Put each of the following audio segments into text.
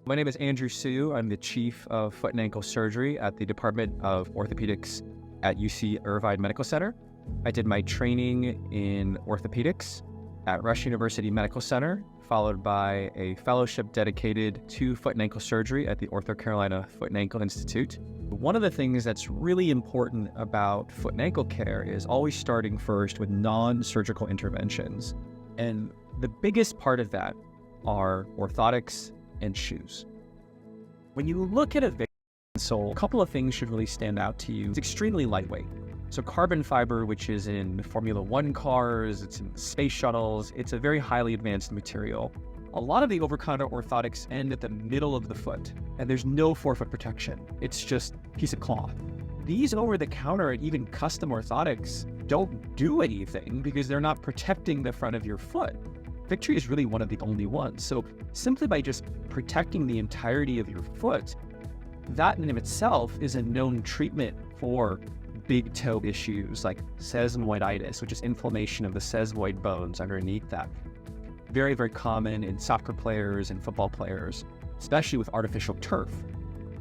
My name is Andrew Sue. I'm the Chief of Foot and Ankle Surgery at the Department of Orthopedics at UC Irvine Medical Center. I did my training in orthopedics at Rush University Medical Center, followed by a fellowship dedicated to foot and ankle surgery at the Ortho Carolina Foot and Ankle Institute. One of the things that's really important about foot and ankle care is always starting first with non-surgical interventions. And the biggest part of that are orthotics and shoes. When you look at a victory insole, a couple of things should really stand out to you. It's extremely lightweight. So carbon fiber, which is in Formula One cars, it's in space shuttles, it's a very highly advanced material. A lot of the over-counter orthotics end at the middle of the foot, and there's no forefoot protection. It's just a piece of cloth. These over-the-counter and even custom orthotics don't do anything because they're not protecting the front of your foot. Victory is really one of the only ones. So simply by just protecting the entirety of your foot, that in and of itself is a known treatment for big toe issues like sesamoiditis, which is inflammation of the sesamoid bones underneath that. Very, very common in soccer players and football players, especially with artificial turf.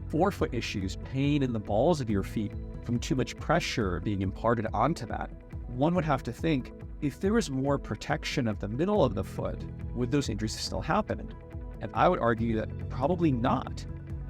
Forefoot issues, pain in the balls of your feet from too much pressure being imparted onto that. One would have to think, if there was more protection of the middle of the foot, would those injuries still happen? And I would argue that probably not.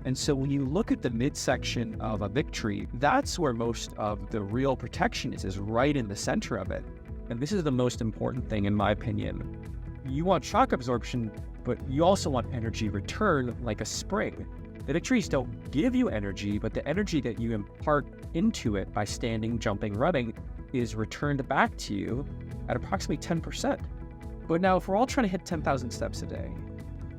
And so when you look at the midsection of a victory, that's where most of the real protection is right in the center of it. And this is the most important thing in my opinion. You want shock absorption, but you also want energy return like a spring. The victories don't give you energy, but the energy that you impart into it by standing, jumping, running is returned back to you at approximately 10%. But now if we're all trying to hit 10,000 steps a day,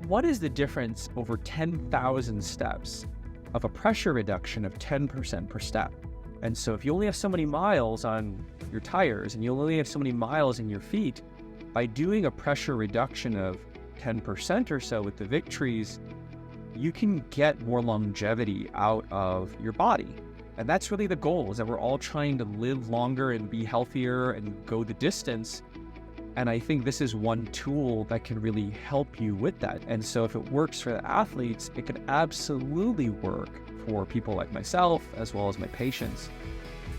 what is the difference over 10,000 steps of a pressure reduction of 10% per step? And so if you only have so many miles on your tires and you only have so many miles in your feet, by doing a pressure reduction of 10% or so with the victories, you can get more longevity out of your body. And that's really the goal, is that we're all trying to live longer and be healthier and go the distance. And I think this is one tool that can really help you with that. And so if it works for the athletes, it can absolutely work for people like myself, as well as my patients.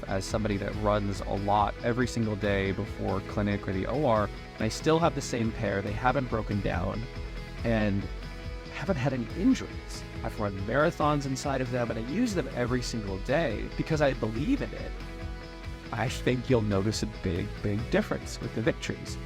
As somebody that runs a lot every single day before clinic or the OR, and I still have the same pair. They haven't broken down and haven't had any injuries. I've run marathons inside of them and I use them every single day because I believe in it. I think you'll notice a big, big difference with the victories.